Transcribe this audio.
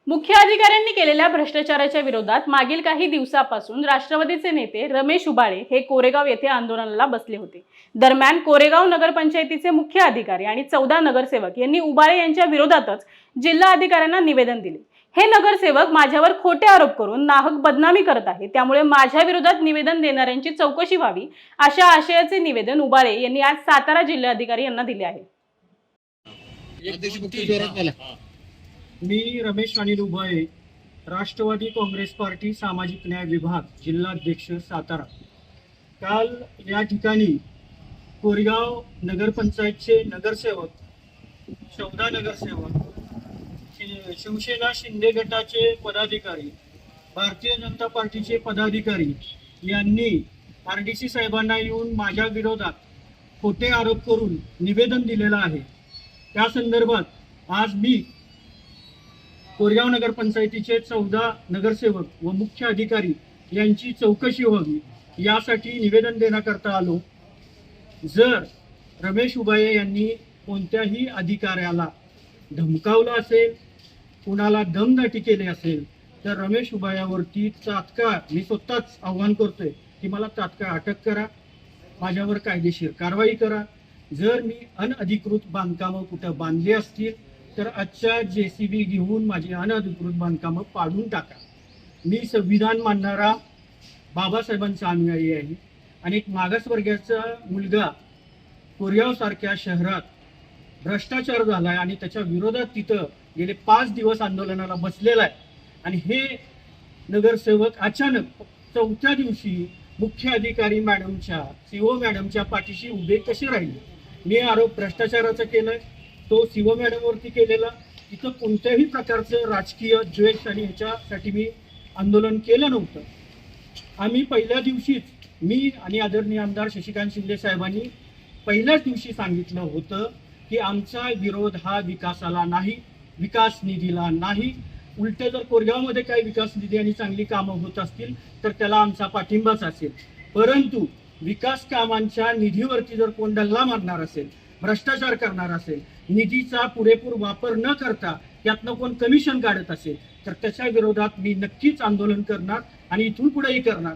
मुख्य अधिकाऱ्यांनी केलेल्या भ्रष्टाचाराच्या विरोधात मागील काही दिवसापासून राष्ट्रवादीचे नेते रमेश उबाळे हे कोरेगाव येथे आंदोलनाला बसले होते। दरम्यान कोरेगाव नगरपंचायतीचे मुख्य अधिकारी आणि 14 नगरसेवक यांनी उबाळे यांच्या विरोधातच जिल्हा अधिकाऱ्यांना निवेदन दिले। हे नगरसेवक माझ्यावर खोटे आरोप करून नाहक बदनामी करत आहे, त्यामुळे माझ्या विरोधात निवेदन देणाऱ्यांची चौकशी व्हावी अशा आशयाचे निवेदन उबाळे यांनी आज सातारा जिल्हाधिकारी यांना दिले आहे। मी रमेश अनिल उबाळे, राष्ट्रवादी काँग्रेस पार्टी सामाजिक न्याय विभाग जिल्हाध्यक्ष सातारा। काल या ठिकाणी कोरेगाव नगरपंचायतचे नगरसेवक 14 नगरसेवक, शिवसेना शिंदे गटाचे पदाधिकारी, भारतीय जनता पार्टीचे पदाधिकारी यांनी RDC साहेबांना येऊन माझ्या विरोधात खोटे आरोप करून निवेदन दिलेलं आहे। त्या संदर्भात आज मी कोरेगाव नगरपंचायतीचे 14 नगरसेवक व मुख्य अधिकारी यांची चौकशी व्हावी यासाठी निवेदन देण्याकरता आलो। जर रमेश उबाळे यांनी कोणत्याही अधिकाऱ्याला धमकावलं असेल, कुणाला दमदाटी केली असेल, तर रमेश उबाळ्यावरती तात्काळ मी स्वतःच आव्हान करतोय की मला तात्काळ अटक करा, माझ्यावर कायदेशीर कारवाई करा। जर मी अनधिकृत बांधकामं कुठं बांधली असतील तर आजच्या JCB घेऊन माझी अनधिकृत बांधकामं पाडून टाका। मी संविधान मानणारा बाबासाहेबांचा अनुयायी आहे आणि एक मागासवर्गाचा मुलगा कोरेगाव सारख्या शहरात भ्रष्टाचार झालाय आणि त्याच्या विरोधात तिथं गेले 5 दिवस आंदोलनाला बसलेला आहे। आणि हे नगरसेवक अचानक 4थ्या दिवशी मुख्य अधिकारी मॅडमच्या CO मॅडमच्या पाठीशी उभे कसे राहिले? मी आरोप भ्रष्टाचाराचा केलाय, तो CO मॅडमवरती केलेला। इथं कोणत्याही प्रकारचं राजकीय द्वेष आणि ह्याच्यासाठी मी आंदोलन केलं नव्हतं। आम्ही पहिल्या दिवशीच मी आणि आदरणीय आमदार शशिकांत शिंदे साहेबांनी पहिल्याच दिवशी सांगितलं होतं की आमचा विरोध हा विकासाला नाही, विकास निधीला नाही। उलट जर कोरेगावमध्ये काही विकास निधी आणि चांगली कामं होत असतील तर त्याला आमचा पाठिंबाच असेल। परंतु विकास कामांच्या निधीवरती जर कोण डल्ला मारणार असेल, भ्रष्टाचार करणार असेल, निधीचा पुरेपूर वापर न करता त्यातनं कोण कमिशन काढत असेल तर त्याच्या विरोधात मी नक्कीच आंदोलन करणार आणि इथून पुढेही करणार।